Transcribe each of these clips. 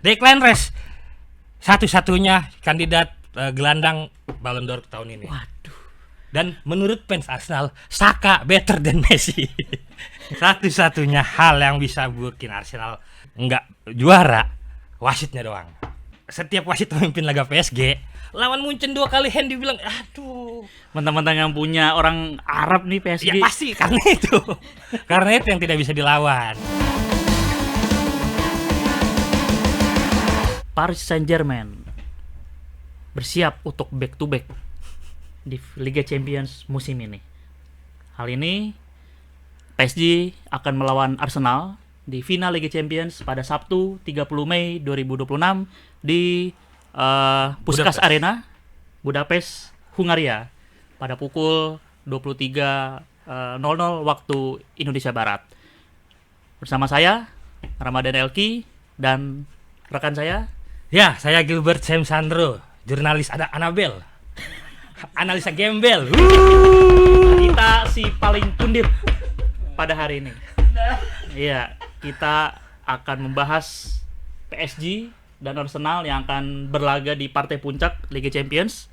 Declan Rice satu-satunya kandidat gelandang Ballon d'Or tahun ini. Waduh. Dan menurut fans Arsenal, Saka better than Messi. Satu-satunya hal yang bisa bikin Arsenal enggak juara, wasitnya doang. Setiap wasit memimpin laga PSG, lawan Munchen 2 kali hand dibilang, aduh. Mentang-mentang yang punya orang Arab nih PSG. Ya pasti karena itu. Karena itu yang tidak bisa dilawan. Paris Saint-Germain bersiap untuk back to back di Liga Champions musim ini. Hal ini PSG akan melawan Arsenal di final Liga Champions pada Sabtu 30 Mei 2026 di Puskás Arena, Budapest, Hungaria pada pukul 23.00 waktu Indonesia Barat. Bersama saya Ramadan Elki dan rekan saya. Ya, saya Gilbert Sam Sandro, jurnalis ada Anabel. Analisa gembel. Kita si paling pundit pada hari ini. Iya, kita akan membahas PSG dan Arsenal yang akan berlaga di partai puncak Liga Champions.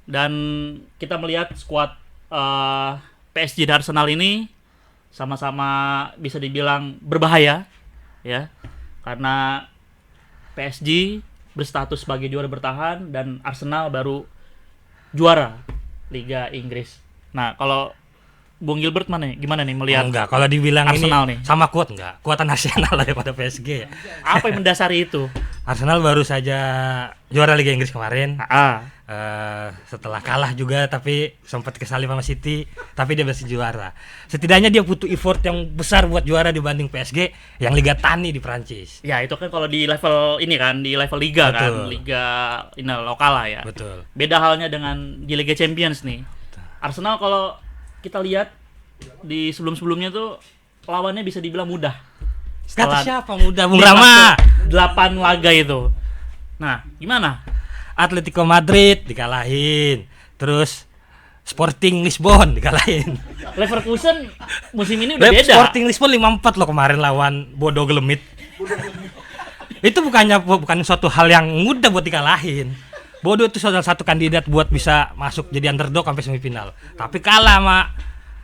Dan kita melihat skuad PSG dan Arsenal ini sama-sama bisa dibilang berbahaya, ya, karena PSG berstatus sebagai juara bertahan dan Arsenal baru juara Liga Inggris. Nah, kalau Bung Gilbert gimana nih melihat? Enggak, kalau dibilang Arsenal ini nih sama kuat enggak? Kuatan nasional daripada PSG. Apa yang mendasari itu? Arsenal baru saja juara Liga Inggris kemarin. Setelah kalah juga tapi sempat kesalip sama City, tapi dia masih juara. Setidaknya dia butuh effort yang besar buat juara dibanding PSG yang Liga Tani di Prancis. Ya, itu kan kalau di level ini kan, di level liga. Betul. Kan, liga ini lokal lah ya. Betul. Beda halnya dengan di Liga Champions nih. Betul. Arsenal kalau kita lihat di sebelum-sebelumnya tuh lawannya bisa dibilang mudah. Kata siapa mudah, Bung Rama? 8 laga itu. Nah, gimana? Atletico Madrid dikalahin, terus Sporting Lisbon dikalahin. Leverkusen musim ini udah beda. Sporting Lisbon 5-4 loh kemarin lawan Bodo Glimit. Itu bukan suatu hal yang mudah buat dikalahin. Bodo itu salah satu kandidat buat bisa masuk jadi underdog sampai semifinal. Tapi kalah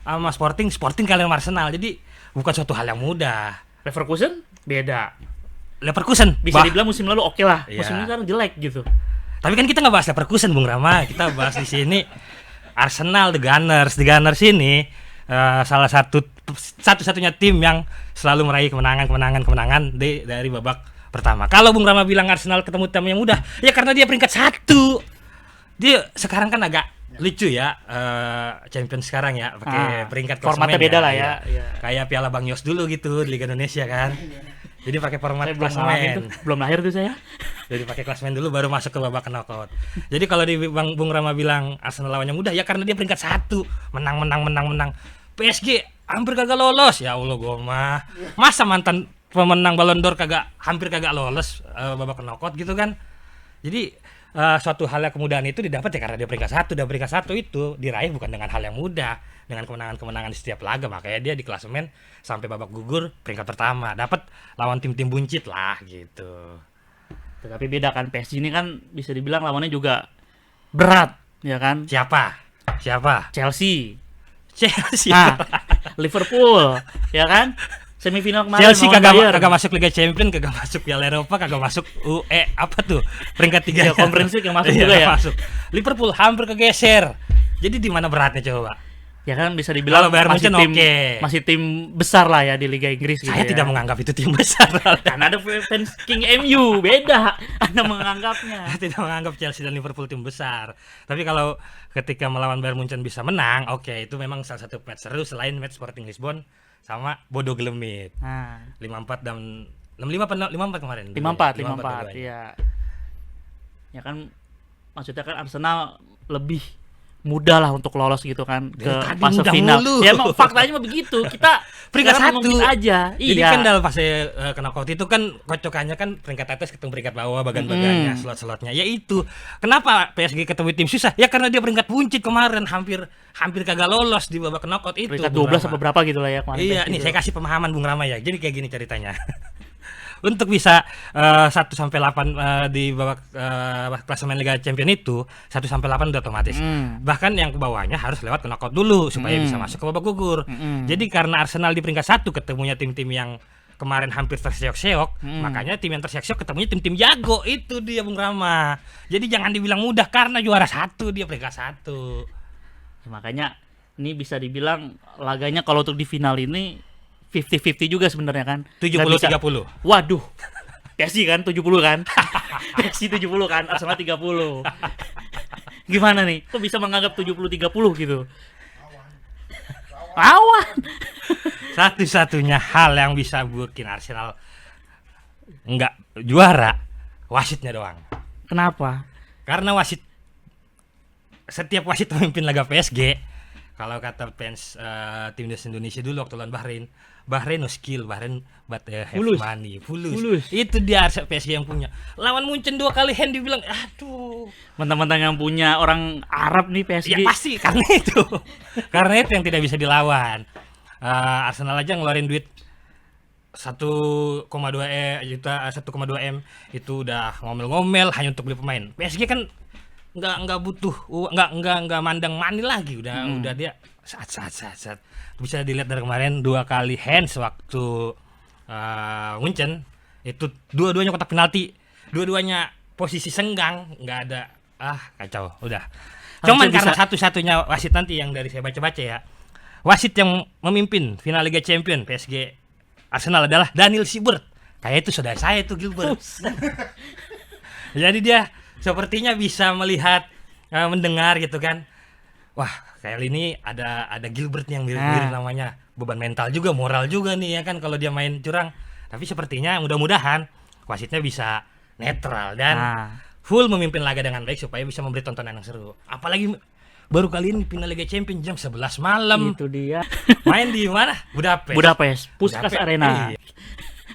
sama Sporting kalian sama Arsenal. Jadi bukan suatu hal yang mudah. Leverkusen beda. Leverkusen bisa dibilang musim lalu oke lah. Iya. Musim ini sekarang jelek gitu. Tapi kan kita nggak bahas Leverkusen, Bung Rama. Kita bahas di sini Arsenal, The Gunners. The Gunners ini salah satu-satunya tim yang selalu meraih kemenangan dari babak pertama. Kalau Bung Rama bilang Arsenal ketemu tim yang mudah, ya karena dia peringkat 1. Dia sekarang kan agak lucu ya, Champions sekarang ya, pakai peringkat formatnya beda lah ya. Kayak Piala Bang Yos dulu gitu di Liga Indonesia kan. Jadi pakai format klasemen. Belum lahir tuh saya. Jadi pakai klasemen dulu baru masuk ke babak knockout. Jadi kalau di Bung Rama bilang Arsenal lawannya mudah, ya karena dia peringkat 1, menang. PSG hampir kagak lolos. Ya Allah, gua mah. Masa mantan pemenang Ballon d'Or hampir kagak lolos babak knockout gitu kan. Jadi suatu hal yang kemudahan itu didapat ya karena dia peringkat 1, dan peringkat 1 itu diraih bukan dengan hal yang mudah, dengan kemenangan-kemenangan di setiap laga. Makanya dia di klasemen sampai babak gugur peringkat pertama, dapat lawan tim-tim buncit lah gitu. Tapi beda kan, PSG ini kan bisa dibilang lawannya juga berat, ya kan? Siapa? Chelsea. Liverpool, ya kan? Semifinal kemarin Chelsea kagak masuk Liga Champions, kagak masuk Piala Eropa, kagak masuk apa tuh? Peringkat 3 ya, Conference League yang masuk juga ya. Masuk. Liverpool hampir kegeser. Jadi di mana beratnya coba? Ya kan bisa dibilang masih tim besar lah ya di Liga Inggris gitu. Saya tidak menganggap itu tim besar. Karena ada fans King MU, beda Anda menganggapnya. Saya tidak menganggap Chelsea dan Liverpool tim besar. Tapi kalau ketika melawan Bayern Munchen bisa menang, itu memang salah satu match seru selain match Sporting Lisbon sama Bodo Glimit. 5-4 dan 5-4 kemarin. 5-4 iya. Ya kan maksudnya kan Arsenal lebih mudah lah untuk lolos gitu kan ke fase final. Ya emang faktanya begitu. Kita peringkat 1 aja. Jadi kan dalam fase knockout itu kan kocokannya kan peringkat atas ketemu peringkat bawah, bagan-bagannya, slot-slotnya. Ya itu. Kenapa PSG ketemu tim susah? Ya karena dia peringkat buncit kemarin, hampir kagak lolos di babak knockout itu. Peringkat 12 atau berapa gitu lah ya kemarin. Iya, nih saya kasih pemahaman Bung Rama ya. Jadi kayak gini ceritanya. untuk bisa 1 sampai 8 di babak klasemen Liga Champions itu 1 sampai 8 udah otomatis. Bahkan yang ke bawahnya harus lewat knockout dulu supaya bisa masuk ke babak gugur. Jadi karena Arsenal di peringkat 1 ketemunya tim-tim yang kemarin hampir terseok-seok, makanya tim yang terseok-seok ketemunya tim-tim jago. Itu dia Bung Rama. Jadi jangan dibilang mudah karena juara 1 dia peringkat 1. Makanya ini bisa dibilang laganya kalau untuk di final ini 50-50 juga sebenarnya kan. 70-30. Waduh. PSG kan 70 kan. PSG 70 kan, Arsenal 30. Gimana nih? Kok bisa menganggap 70-30 gitu? Awan. Satu-satunya hal yang bisa bikin Arsenal enggak juara wasitnya doang. Kenapa? Karena setiap wasit memimpin laga PSG, kalau kata fans timnas Indonesia dulu waktu lawan Bahrain no skill, Bahrain but have Fulus. money, fulus. Itu dia PSG yang punya. Lawan Munchen 2 kali hand dibilang, aduh. Mentang-mentang yang punya orang Arab nih PSG. Ya pasti karena itu. Karena itu yang tidak bisa dilawan. Arsenal aja ngeluarin duit 1,2 M itu udah ngomel-ngomel hanya untuk beli pemain. PSG kan nggak butuh nggak mandang money lagi, udah dia saat bisa dilihat dari kemarin 2 kali hands waktu Munchen itu dua-duanya kotak penalti, dua-duanya posisi senggang, nggak ada kacau udah. Cuman karena satu-satunya wasit nanti yang dari saya baca-baca ya, wasit yang memimpin final Liga Champions PSG Arsenal adalah Daniel Siebert. Kayak itu saudara saya itu Gilbert. Jadi dia sepertinya bisa melihat, mendengar gitu kan. Wah, kayak ini ada Gilbert yang mirip-mirip namanya. Beban mental juga, moral juga nih ya kan kalau dia main curang. Tapi sepertinya mudah-mudahan wasitnya bisa netral dan full memimpin laga dengan baik supaya bisa memberi tontonan yang seru. Apalagi baru kali ini final Liga Champions jam 11 malam. Itu dia. Main di mana? Budapest, Puskás Arena. Iya.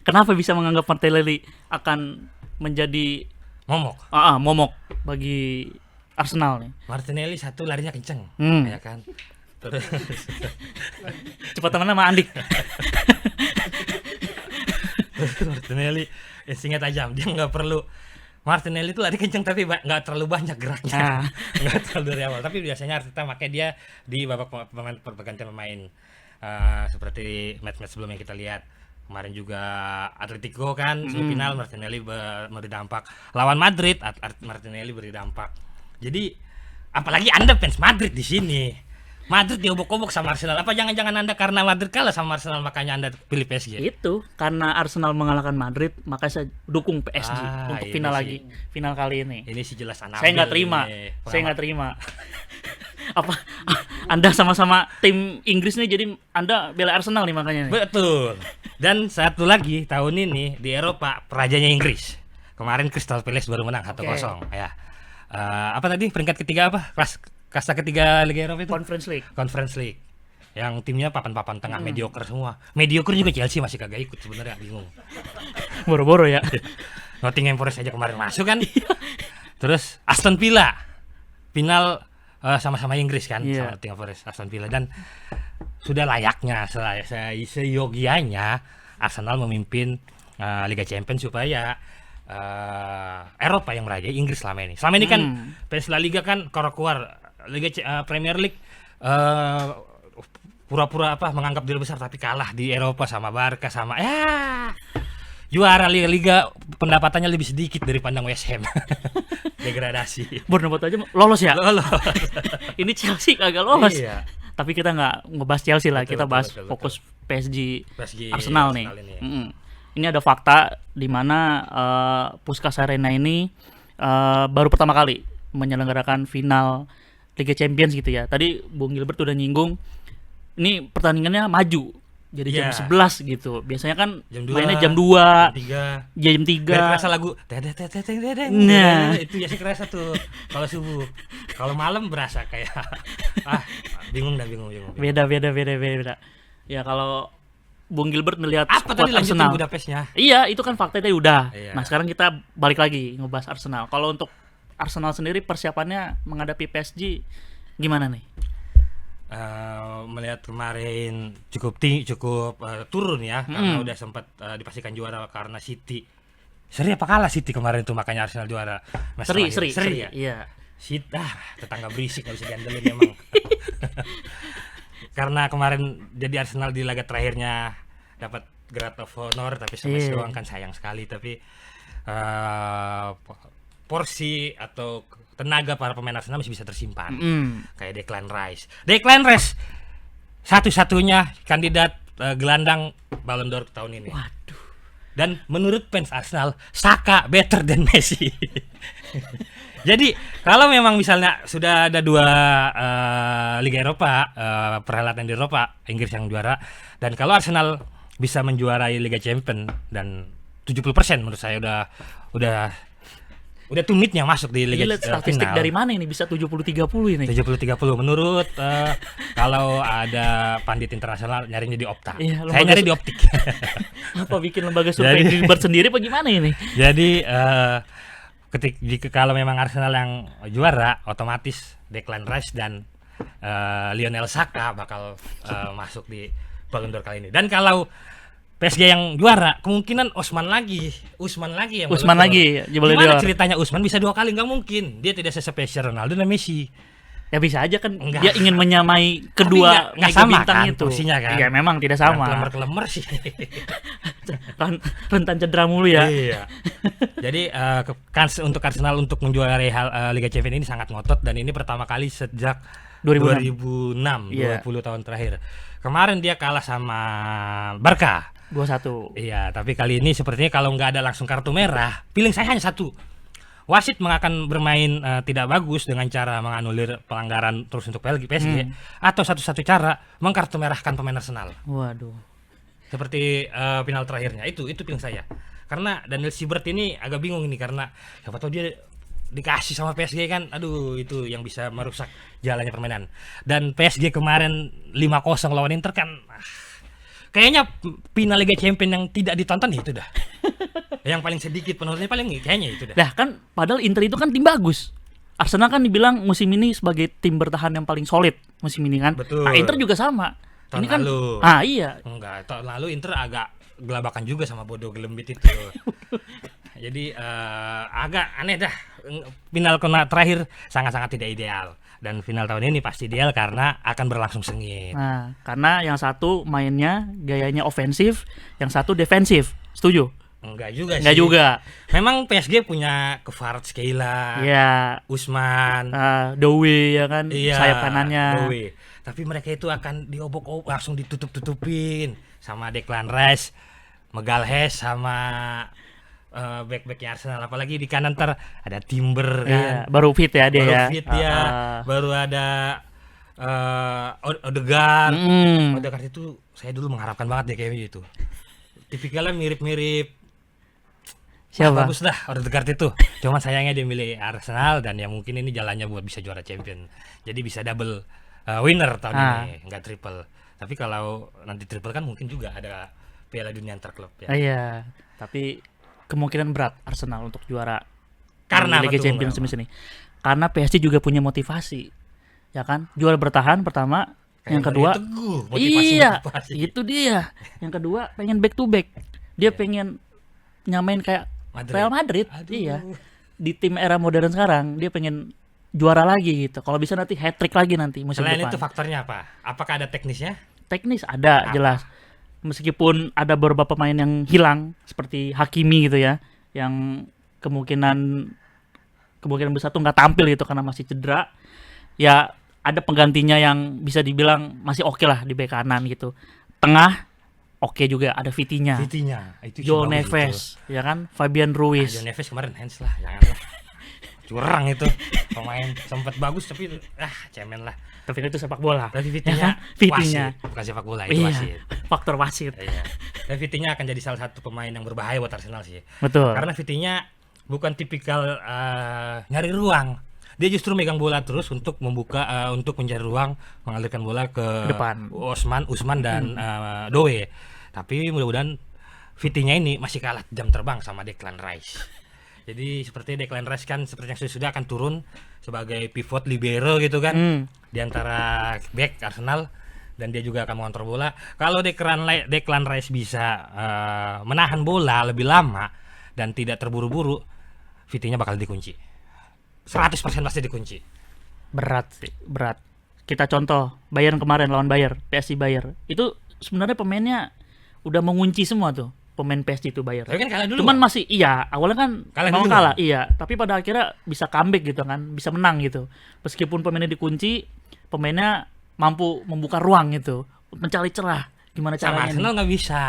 Kenapa bisa menganggap Martinelli akan menjadi momok bagi Arsenal nih? Martinelli satu larinya kenceng, ya kan. Terus cepat teman sama Andik. Martinelli instingnya tajam, dia nggak perlu. Martinelli itu lari kenceng tapi nggak terlalu banyak geraknya, nggak terlalu dari awal. Tapi biasanya Arteta pakai dia di babak pergantian pemain, seperti match-match sebelumnya kita lihat. Kemarin juga Atletico kan semifinal Martinelli beri dampak. Lawan Madrid Martinelli beri dampak. Jadi apalagi Anda fans Madrid di sini. Madrid diobok-obok sama Arsenal. Apa jangan-jangan Anda karena Madrid kalah sama Arsenal makanya Anda pilih PSG? Itu karena Arsenal mengalahkan Madrid, maka saya dukung PSG untuk final kali ini. Ini sih jelas anak. Saya nggak terima. Apa Anda sama-sama tim Inggris nih, jadi Anda bela Arsenal nih makanya nih. Betul. Dan satu lagi tahun ini di Eropa rajanya Inggris. Kemarin Crystal Palace baru menang 1-0 ya. Apa tadi peringkat ketiga apa? Kasta ketiga Liga Eropa itu? Conference League. Yang timnya papan-papan tengah mediocre semua. Mediocre juga Chelsea masih kagak ikut sebenarnya, bingung. Boro-boro ya. Nottingham Forest aja kemarin masuk kan. Terus Aston Villa final sama-sama Inggris kan, sama Nottingham Forest, Aston Villa, dan sudah layaknya seyogianya Arsenal memimpin Liga Champions supaya Eropa yang merajai Inggris selama ini. Selama ini kan fans La Liga kan keluar Liga Premier League pura-pura menganggap diri besar tapi kalah di Eropa sama Barca sama juara Liga pendapatannya lebih sedikit dari pandang West Ham. Degradasi. Bournemouth aja lolos ya? Lolos. Ini Chelsea kagak lolos. Iya. Tapi kita nggak ngebahas Chelsea lah, kita bahas fokus PSG Arsenal nih. Ini ada fakta di mana Puskás Arena ini baru pertama kali menyelenggarakan final Liga Champions gitu ya. Tadi Bung Gilbert udah nyinggung ini pertandingannya maju jadi jam 11 gitu. Biasanya kan mainnya jam 2, jam 3. Biar kerasa lagu nah itu ya sih kerasa tuh kalau subuh. Kalau malam berasa kayak bingung. Beda. Ya kalau Bung Gilbert melihat apa tadi lanjutin Budapestnya? Iya, itu kan fakta tadi udah. Iya. Nah, sekarang kita balik lagi ngebahas Arsenal. Kalau untuk Arsenal sendiri persiapannya menghadapi PSG gimana nih? melihat kemarin cukup turun ya, karena udah sempat dipastikan juara karena City. Seri apa kalah City kemarin tuh, makanya Arsenal juara. Seri ya. Iya. City, tetangga berisik nggak bisa diandelin emang. Karena kemarin jadi Arsenal di laga terakhirnya dapat Guard of Honor, tapi smash doang kan, sayang sekali. Tapi porsi atau tenaga para pemain Arsenal masih bisa tersimpan. Kayak Declan Rice satu-satunya kandidat gelandang Ballon d'Or tahun ini. Waduh. Dan menurut fans Arsenal, Saka better than Messi. Jadi kalau memang misalnya sudah ada 2 Liga Eropa, perhelatan di Eropa, Inggris yang juara, dan kalau Arsenal bisa menjuarai Liga Champions, dan 70% menurut saya udah tumitnya masuk di Liga statistik final. dari mana ini bisa 70-30 ini? 70-30 menurut kalau ada pandit internasional nyarinya di Opta. Iya, Saya nyari di Optik. Apa bikin lembaga survei Gilbert sendiri apa gimana ini? Jadi jika kalau memang Arsenal yang juara, otomatis Declan Rice dan Lionel Saka bakal masuk di Ballon d'Or kali ini. Dan kalau PSG yang juara, kemungkinan Usman lagi yang gimana ceritanya Usman bisa 2 kali? Nggak mungkin, dia tidak sespesial Ronaldo dan Messi. Ya bisa aja kan, dia ingin menyamai kedua mega bintang kan, itu porsinya kan. Iya memang tidak sama. Kelemer sih. Rentan cedera mulu ya. Iya. Jadi kans untuk Arsenal untuk menjuarai Liga Champions ini sangat ngotot, dan ini pertama kali sejak 2006 Iya. 20 tahun terakhir. Kemarin dia kalah sama Barca 2-1. Iya, tapi kali ini sepertinya kalau nggak ada langsung kartu merah, feeling saya hanya satu. Wasit akan bermain tidak bagus dengan cara menganulir pelanggaran terus untuk PSG, atau satu-satu cara mengkartu merahkan pemain Arsenal. Waduh. Seperti final terakhirnya itu feeling saya. Karena Daniel Siebert ini agak bingung ini, karena siapa tahu dia dikasih sama PSG kan, aduh itu yang bisa merusak jalannya permainan. Dan PSG kemarin 5-0 lawan Inter kan, kayaknya final Liga Champions yang tidak ditonton itu dah. Yang paling sedikit penontonnya paling kayaknya itu dah. Nah kan padahal Inter itu kan tim bagus. Arsenal kan dibilang musim ini sebagai tim bertahan yang paling solid musim ini kan. Betul. Nah, Inter juga sama. Tahun ini kan lalu. Iya. Enggak, tahun lalu Inter agak gelabakan juga sama Bodo Gelembit itu. Jadi agak aneh dah. Final terakhir sangat-sangat tidak ideal. Dan final tahun ini pasti ideal karena akan berlangsung sengit. Nah, karena yang satu mainnya gayanya ofensif, yang satu defensif. Setuju? Enggak juga sih. Enggak juga. Memang PSG punya Kvaratskhelia, Iya. Usman, Doué ya kan, iya, sayap kanannya. Doué. Tapi mereka itu akan diobok-obok, langsung ditutup-tutupin sama Declan Rice, Magalhaes sama back-backnya Arsenal. Apalagi di kanan ada Timber kan. Iya, baru fit ya dia Baru ya. fit ya. Baru ada Odegaard. Odegaard itu saya dulu mengharapkan banget dia kayak gitu. Tipikalnya mirip-mirip. Siapa? Bagus dah Odegaard itu. Cuman sayangnya dia milih Arsenal, dan ya mungkin ini jalannya buat bisa juara champion. Jadi bisa double winner tahun ini, enggak triple. Tapi kalau nanti triple kan mungkin juga ada Piala Dunia antar klub ya. Iya, tapi kemungkinan berat Arsenal untuk juara Karena Liga Champions musim ini. Karena PSG juga punya motivasi. Ya kan? Juara bertahan pertama, Kayak yang kedua Teguh, motivasi. itu dia. Yang kedua pengen back to back. Dia pengen nyamain kayak Real Madrid. Aduh. Iya. Di tim era modern sekarang dia pengen juara lagi gitu. Kalau bisa nanti hat-trick lagi nanti musim Selain depan. itu faktornya apa? Apakah ada teknisnya? Teknis ada jelas. Meskipun ada beberapa pemain yang hilang seperti Hakimi gitu ya, yang kemungkinan besar tuh nggak tampil gitu karena masih cedera. Ya ada penggantinya yang bisa dibilang masih oke lah di bek kanan gitu. Tengah oke juga ada Vitinha. Itu Joe bagus Neves, itu. ya kan? Fabian Ruiz. Joe Neves kemarin hands lah, janganlah. Curang itu. Pemain sempat bagus tapi cemen lah. Tapi itu sepak bola. Tapi Ya kan? Vitinha bukan sepak bola, itu Iya, wasit. faktor wasit. Iya. Dan Vitinha akan jadi salah satu pemain yang berbahaya buat Arsenal sih. Betul. Karena Vitinha bukan tipikal nyari ruang. Dia justru megang bola terus untuk membuka untuk mencari ruang, mengalirkan bola ke Depan. Usman dan Doué. Tapi mudah-mudahan Vitinha ini masih kalah jam terbang sama Declan Rice. Jadi seperti Declan Rice kan seperti yang sudah akan turun sebagai pivot libero gitu kan di antara back Arsenal, dan dia juga akan mengontrol bola. Kalau Declan Rice bisa menahan bola lebih lama dan tidak terburu-buru, Vitinha bakal dikunci. 100% pasti dikunci. Berat sih, berat. Kita contoh Bayern kemarin lawan PSG Bayern. Itu sebenarnya pemainnya udah mengunci semua tuh. Pemain PSG itu Bayern. Tapi kan kalah dulu. Cuman masih awalnya kan kalah, iya, tapi pada akhirnya bisa comeback gitu kan, bisa menang gitu. Meskipun pemainnya dikunci, pemainnya mampu membuka ruang gitu, mencari celah. Gimana caranya? Arsenal nggak bisa.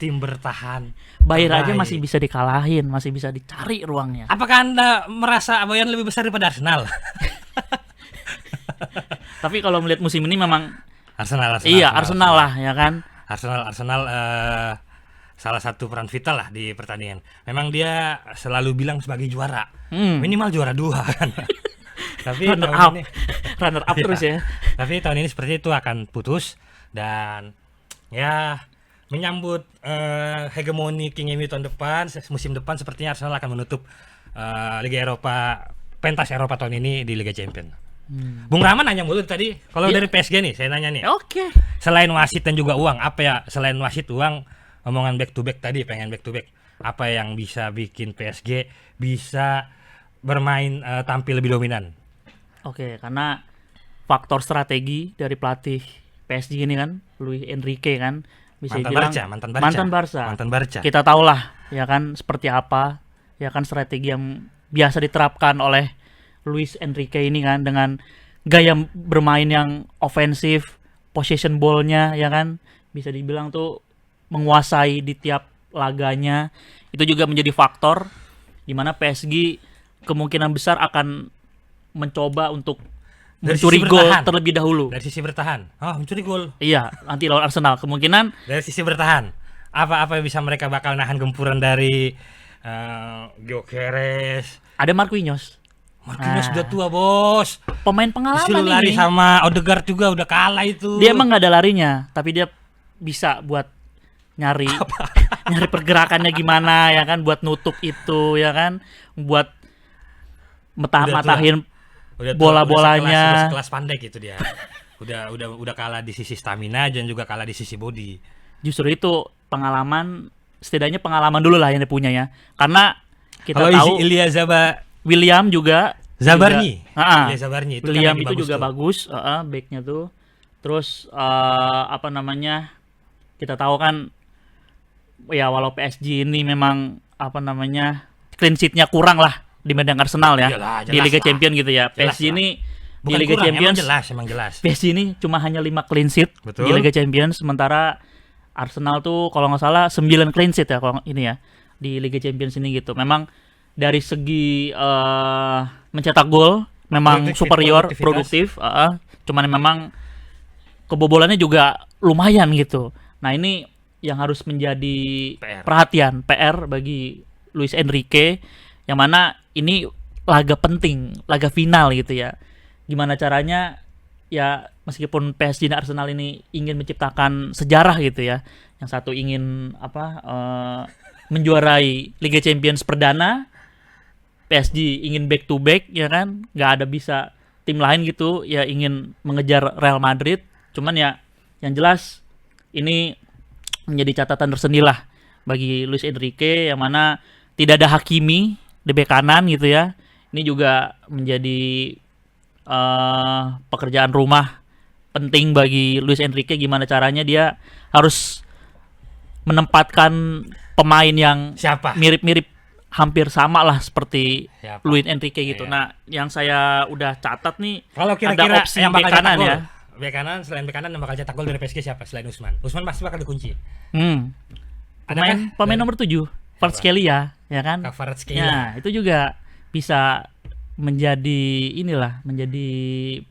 Tim bertahan. Bayern aja masih bisa dikalahin, masih bisa dicari ruangnya. Apakah Anda merasa Bayern lebih besar daripada Arsenal? Tapi kalau melihat musim ini memang Arsenal lah ya kan. Arsenal salah satu peran vital lah di pertandingan. Memang dia selalu bilang sebagai juara, minimal juara 2 kan. Tapi runner up terus ya. Tapi tahun ini seperti itu akan putus, dan ya menyambut hegemoni King MU tahun depan, musim depan sepertinya Arsenal akan menutup Liga Eropa, pentas Eropa tahun ini di Liga Champions. Bung Rahman nanya mulu tadi, kalau dari PSG nih saya nanya nih. Oke. Selain wasit dan juga uang, apa ya, selain wasit, uang, omongan back to back tadi, pengen back to back, apa yang bisa bikin PSG bisa bermain tampil lebih dominan? Oke, karena faktor strategi dari pelatih PSG ini kan, Luis Enrique kan, bisa mantan Barca. Kita tahulah ya kan seperti apa ya kan strategi yang biasa diterapkan oleh Luis Enrique ini kan, dengan gaya bermain yang ofensif, possession ball-nya ya kan bisa dibilang tuh menguasai di tiap laganya. Itu juga menjadi faktor di mana PSG kemungkinan besar akan mencoba untuk mencuri gol terlebih dahulu. Dari sisi bertahan. Mencuri gol. Iya, nanti lawan Arsenal kemungkinan dari sisi bertahan. Apa yang bisa mereka bakal nahan gempuran dari Gyökeres. Ada Marquinhos udah tua, Bos. Pemain pengalaman ini. Lari sama Odegaard juga udah kalah itu. Dia emang nggak ada larinya, tapi dia bisa buat nyari pergerakannya gimana ya kan, buat nutup itu ya kan, buat matahin bola-bolanya. Udah kelas pandai gitu dia. udah kalah di sisi stamina dan juga kalah di sisi body. Justru itu pengalaman, setidaknya pengalaman dulu lah yang dia punya ya. Karena kita tahu William juga Zabarni. Itu William kan itu juga bagus, backnya tuh. Terus kita tahu kan ya, walau PSG ini memang clean sheet-nya kurang lah dibanding Arsenal ya. Yalah, di Liga Champions gitu ya. PSG ini bukan di Liga kurang, Champions emang jelas. PSG ini cuma hanya 5 clean sheet. Betul. Di Liga Champions, sementara Arsenal tuh kalau nggak salah 9 clean sheet ya kalau ini ya di Liga Champions ini gitu. Memang dari segi mencetak gol memang superior, produktif, cuman memang kebobolannya juga lumayan gitu. Nah, ini yang harus menjadi perhatian PR bagi Luis Enrique, yang mana ini laga penting, laga final gitu ya. Gimana caranya ya, meskipun PSG dan Arsenal ini ingin menciptakan sejarah gitu ya. Yang satu ingin menjuarai Liga Champions perdana, PSG ingin back to back ya kan, nggak ada bisa tim lain gitu ya ingin mengejar Real Madrid. Cuman ya yang jelas ini menjadi catatan tersendiri lah bagi Luis Enrique, yang mana tidak ada Hakimi di bek kanan gitu ya. Ini juga menjadi pekerjaan rumah penting bagi Luis Enrique, gimana caranya dia harus menempatkan pemain yang mirip-mirip, hampir sama lah seperti Luis Enrique gitu. Nah, yang saya udah catat nih, kalau kira-kira ada opsi bek kanan ya. Bek kanan, selain bek kanan yang bakal cetak gol dari PSG siapa selain Usman? Usman pasti bakal dikunci. Pemain nomor 7, Kvaratskhelia ya kan? Ya, itu juga bisa menjadi menjadi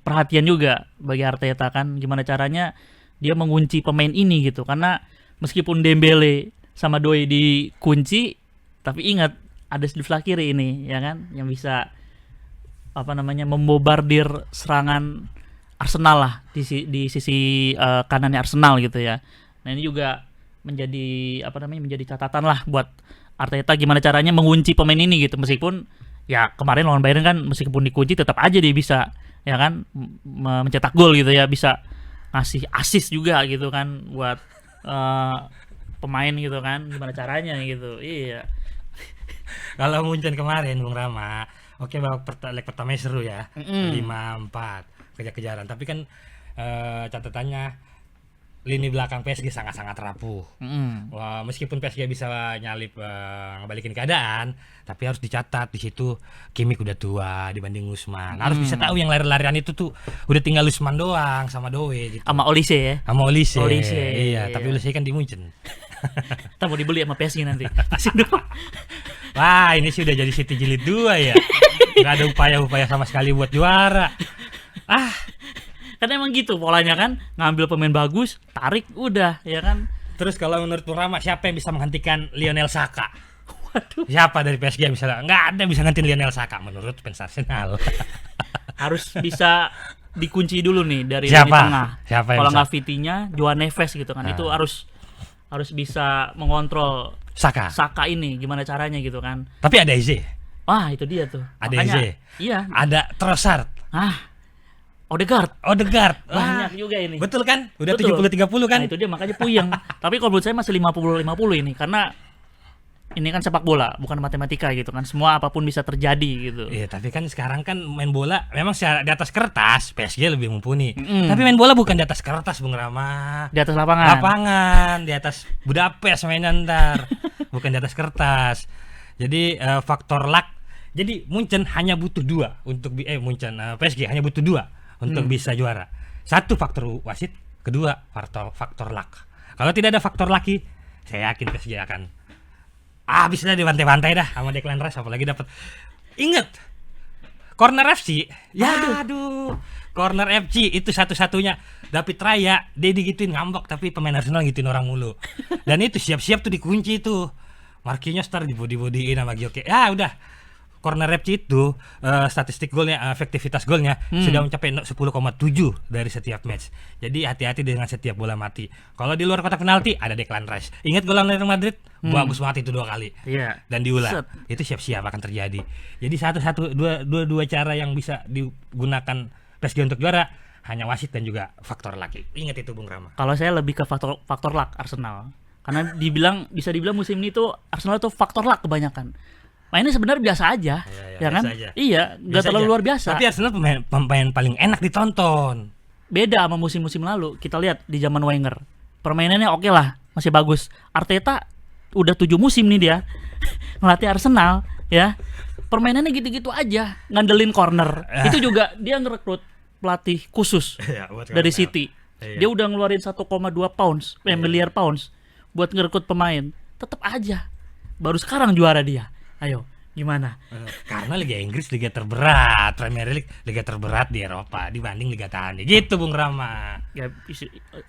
perhatian juga bagi Arteta kan, gimana caranya dia mengunci pemain ini gitu. Karena meskipun Dembele sama Doi dikunci, tapi ingat ada di sebelah kiri ini ya kan, yang bisa membobardir serangan Arsenal lah di sisi kanannya Arsenal gitu ya. Nah, ini juga menjadi menjadi catatan lah buat Arteta gimana caranya mengunci pemain ini gitu, meskipun ya kemarin lawan Bayern kan meskipun dikunci tetap aja dia bisa ya kan mencetak gol gitu ya, bisa ngasih assist juga gitu kan buat pemain gitu kan, gimana caranya gitu. Iya. Kalau Munchen kemarin Bung Rama, oke babak leg pertama seru ya. 5-4 kejar-kejaran, tapi kan catatannya lini belakang PSG sangat-sangat rapuh. Wah, meskipun PSG bisa nyalip ngebalikin keadaan, tapi harus dicatat di situ Kimmich udah tua dibanding Usman. Harus bisa tahu yang lari-larian itu tuh udah tinggal Usman doang sama Doe gitu. Sama Olise ya. Sama Olise. Olise, Iya, tapi Olise kan di Munchen. Kita mau dibeli sama PSG nanti. Wah, ini sih udah jadi City jilid 2 ya. Gak ada upaya-upaya sama sekali buat juara. Kan emang gitu polanya kan, ngambil pemain bagus, tarik udah ya kan. Terus kalau menurut Bung Rama, siapa yang bisa menghentikan Lionel Saka? Waduh. Siapa dari PSG yang bisa? Nggak ada yang bisa ngantin Lionel Saka menurut fans Arsenal. Harus bisa dikunci dulu nih dari Siapa? lini tengah. Siapa yang Kalau bisa? nggak Vitinha, Joao Neves gitu kan. Itu harus bisa mengontrol Saka. Saka ini gimana caranya gitu kan. Tapi ada Eze. Wah, itu dia tuh. Ada Makanya, Eze. iya. Ada Trossard. Odegaard. Odegaard. Banyak juga ini. Betul kan? Udah Betul. 70-30 kan? Nah, itu dia makanya puyeng. Tapi kalau menurut saya masih 50-50 ini, karena ini kan sepak bola, bukan matematika gitu kan. Semua apapun bisa terjadi gitu. Iya, tapi kan sekarang kan main bola memang secara di atas kertas PSG lebih mumpuni. Tapi main bola bukan di atas kertas, Bung Rama. Di atas lapangan. Lapangan, di atas Budapest mainan ntar. Bukan di atas kertas. Jadi faktor luck. Jadi Munchen hanya butuh 2 untuk PSG hanya butuh 2 untuk bisa juara. Satu faktor wasit, kedua faktor luck. Kalau tidak ada faktor lucky, saya yakin PSG akan bisa dah dibantai-bantai dah sama Declan Rice, apalagi dapat. Ingat corner FC. Ya aduh. Corner FC itu satu-satunya. David Raya dia digituin ngambek, tapi pemain Arsenal gituin orang mulu. Dan itu siap-siap tuh dikunci tuh. Marquinhos ntar dibody-bodyin sama Gioke. Ya udah. Corner FC itu statistik golnya, efektivitas golnya sudah mencapai 10,7 dari setiap match. Jadi hati-hati dengan setiap bola mati. Kalau di luar kotak penalti ada Declan Rice. Ingat gol lawan Real Madrid, bagus banget itu 2 kali. Iya. Dan diulang. Itu siap-siap akan terjadi. Jadi dua cara yang bisa digunakan PSG untuk juara hanya wasit dan juga faktor luck. Ingat itu Bung Rama. Kalau saya lebih ke faktor luck Arsenal. Karena bisa dibilang musim ini tuh Arsenal tuh faktor luck kebanyakan. Mainnya sebenarnya biasa aja, ya kan? Aja. Iya, nggak terlalu luar biasa. Tapi Arsenal pemain paling enak ditonton. Beda sama musim-musim lalu. Kita lihat di zaman Wenger, permainannya oke lah, masih bagus. Arteta udah 7 musim nih dia ngelatih Arsenal, ya. Permainannya gitu-gitu aja, ngandelin corner. Itu juga dia ngerekrut pelatih khusus dari City. Dia udah ngeluarin 1,2 miliar pounds buat ngerekrut pemain. Tetap aja, baru sekarang juara dia. Ayo, gimana? Karena Liga Inggris liga terberat, Premier League liga terberat di Eropa dibanding Liga Tani. Gitu Bung Rama. Ya,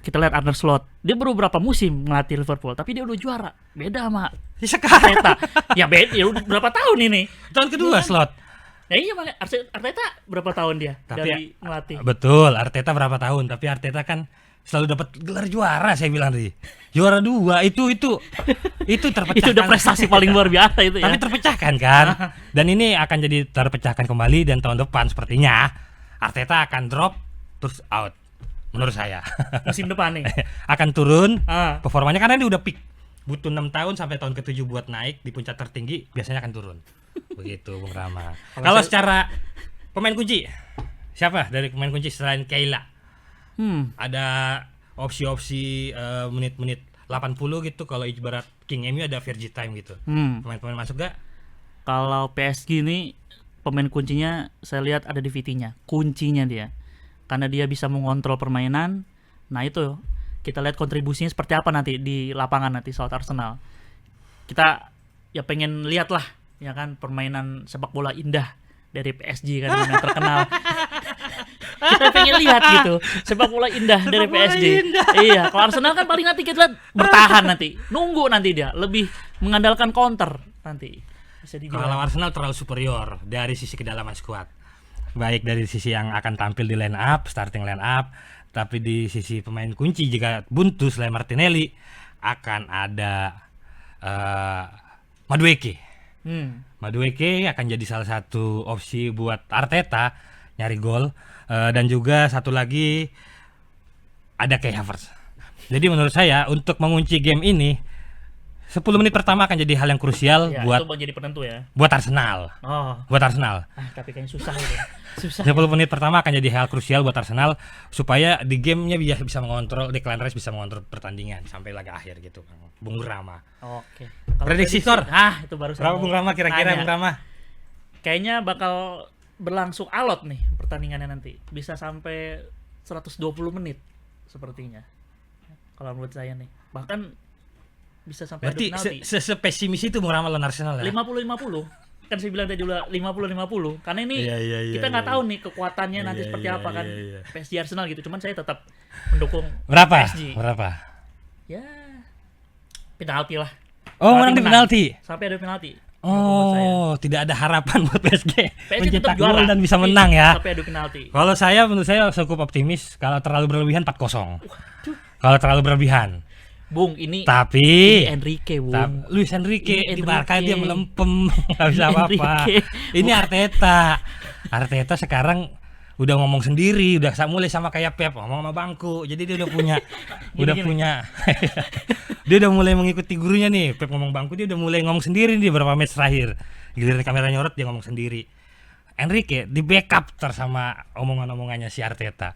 kita lihat Arne Slot. Dia baru berapa musim ngelatih Liverpool, tapi dia udah juara. Beda sama Sekarang Arteta. Ya beda, ya udah berapa tahun ini? tahun kedua Slot. Ya iya, makanya Arteta berapa tahun dia Tapi dari ngelatih? Betul, Arteta berapa tahun, tapi Arteta kan selalu dapat gelar juara, saya bilang tadi. Juara 2 itu terpecahkan. Itu udah prestasi paling luar biasa itu ya. Tapi terpecahkan kan. Dan ini akan jadi terpecahkan kembali, dan tahun depan sepertinya Arteta akan drop terus out. Menurut saya. Musim depan nih. Akan turun performanya karena dia udah peak. Butuh 6 tahun sampai tahun ke-7 buat naik di puncak tertinggi, biasanya akan turun. Begitu Bung Rama. Kalau secara pemain kunci, siapa dari pemain kunci selain Keila? Ada opsi-opsi menit-menit 80 gitu. Kalau ibarat King MU ada Fergie time gitu. Pemain-pemain masuk gak? Kalau PSG ini pemain kuncinya saya lihat ada di Vitinha. Kuncinya dia. Karena dia bisa mengontrol permainan. Nah itu kita lihat kontribusinya seperti apa nanti di lapangan nanti saat Arsenal. Kita ya pengen lihat lah ya kan, permainan sepak bola indah dari PSG kan yang terkenal. Kita pengen lihat gitu sepak bola indah dari PSG. Iya, kalau Arsenal kan paling nanti kita lihat bertahan nanti, nunggu nanti dia lebih mengandalkan counter nanti. Bisa dibilang. Kalau Arsenal terlalu superior dari sisi kedalaman skuad, baik dari sisi yang akan tampil di line up, starting line up, tapi di sisi pemain kunci jika buntu selain Martinelli akan ada Madueke. Hmm. Madueke akan jadi salah satu opsi buat Arteta nyari gol. Dan juga satu lagi ada Kai Havertz. Jadi menurut saya untuk mengunci game ini 10 menit pertama akan jadi hal yang krusial Ya, buat itu menjadi penentu ya. buat Arsenal. Oh. Buat Arsenal. Tapi kayaknya susah itu. Susah. 10 menit pertama akan jadi hal krusial buat Arsenal supaya di gamenya bisa mengontrol, Declan Rice bisa mengontrol pertandingan sampai laga akhir gitu, Bung Rama. Oke. Prediksi skor? Itu baru Berapa Bung Rama kira-kira nanya. Bung Rama? Kayaknya bakal berlangsung alot nih pertandingannya nanti. Bisa sampai 120 menit sepertinya. Kalau menurut saya nih. Bahkan bisa sampai adu Berarti penalti. sepesimis itu Bung Rama lawan Arsenal ya? 50-50. Kan saya bilang tadi juga 50-50. Karena ini Iya, kita nggak tahu nih kekuatannya nanti Iya, seperti iya, apa kan. iya. PSG Arsenal gitu. Cuman saya tetap mendukung Berapa? PSG. Berapa? Ya penalti lah. Oh, Berarti menang di menang. penalti. Sampai ada penalti. Menurut saya. Oh, tidak ada harapan buat PSG PSG mencetak tetap juara gol dan bisa tapi menang ya. Sampai adu penalti. Kalau menurut saya cukup optimis. Kalau terlalu berlebihan 4-0. Kalau terlalu berlebihan. Bung, ini Tapi Enrique, Bung. Luis Enrique Ini di Barca Enrique. dia melempem, nggak bisa apa-apa. Enrique. Ini Arteta sekarang udah ngomong sendiri, udah mulai sama kayak Pep, ngomong sama bangku. Jadi dia udah punya, dia udah mulai mengikuti gurunya nih. Pep ngomong bangku, dia udah mulai ngomong sendiri nih beberapa match terakhir. Giliran kamera nyorot dia ngomong sendiri. Enrique di backup sama omongan-omongannya si Arteta.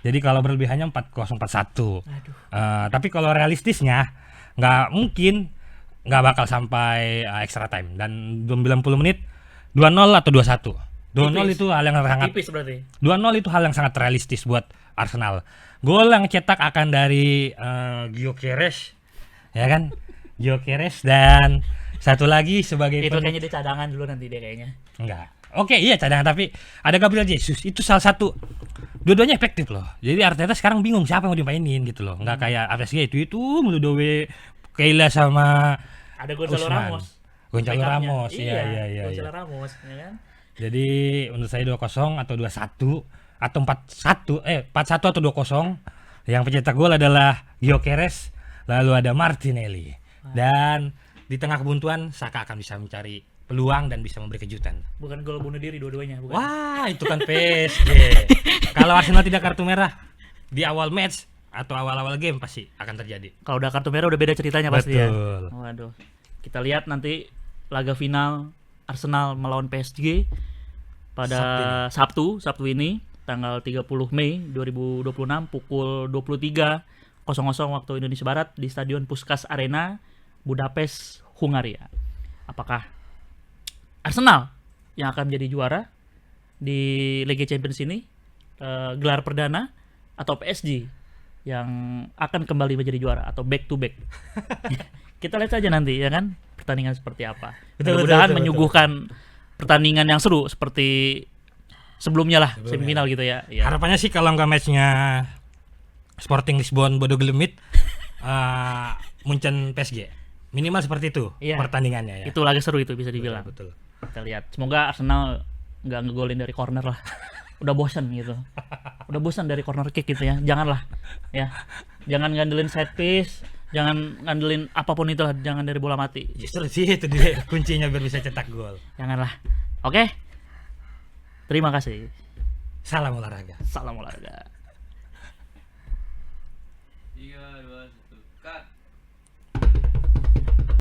Jadi kalau berlebihannya 4-0, 4-1. Tapi kalau realistisnya nggak mungkin, nggak bakal sampai extra time dan 90 menit 2-0 atau 2-1. 2-0 itu hal yang sangat Tipis berarti. 2-0 itu hal yang sangat realistis buat Arsenal. Gol yang cetak akan dari Gyökeres, ya kan? Gyökeres dan satu lagi sebagai Itu kayaknya dia cadangan dulu nanti dia kayaknya. enggak. Oke, iya cadangan, tapi ada Gabriel Jesus. Itu salah satu. Dua-duanya efektif loh. Jadi Arteta sekarang bingung siapa yang mau dimainin gitu loh. Enggak kayak PSG itu mulu Dowe, Keila sama Ada Gonzalo Usman. Ramos. Gonzalo Backupnya. Ramos. Iya. Gonzalo Ramos, ya kan? Jadi menurut saya 2-0 atau 2-1 atau 4-1 atau 2-0. Yang pencetak gol adalah Gyökeres, lalu ada Martinelli. Dan di tengah kebuntuan Saka akan bisa mencari peluang dan bisa memberi kejutan. Bukan gol bunuh diri dua-duanya, bukan. Wah, itu kan PSG. Kalau Arsenal tidak kartu merah di awal match atau awal-awal game pasti akan terjadi. Kalau udah kartu merah udah beda ceritanya pasti ya. Betul. Waduh. Kita lihat nanti laga final Arsenal melawan PSG pada Sabtu ini tanggal 30 Mei 2026 pukul 23.00 waktu Indonesia Barat di Stadion Puskás Arena, Budapest, Hungaria. Apakah Arsenal yang akan menjadi juara di Liga Champions ini, gelar perdana, atau PSG yang akan kembali menjadi juara atau back to back? Kita lihat saja nanti ya kan pertandingan seperti apa. Mudah-mudahan menyuguhkan pertandingan yang seru seperti sebelumnya lah, semifinal gitu ya. Harapannya sih kalau nggak matchnya Sporting Lisbon Bodo Glimit, Munchen PSG, minimal seperti itu pertandingannya ya. Itu laga seru itu bisa dibilang. Betul. Kita lihat. Semoga Arsenal nggak ngegolin dari corner lah. Udah bosan gitu. Udah bosan dari corner kick gitu ya. Janganlah. Ya. Jangan ngandelin set piece, jangan ngandelin apapun itu lah, jangan dari bola mati. Justru sih itu dia kuncinya biar bisa cetak gol. Janganlah. Oke. Terima kasih. Salam olahraga. Salam olahraga. Iya.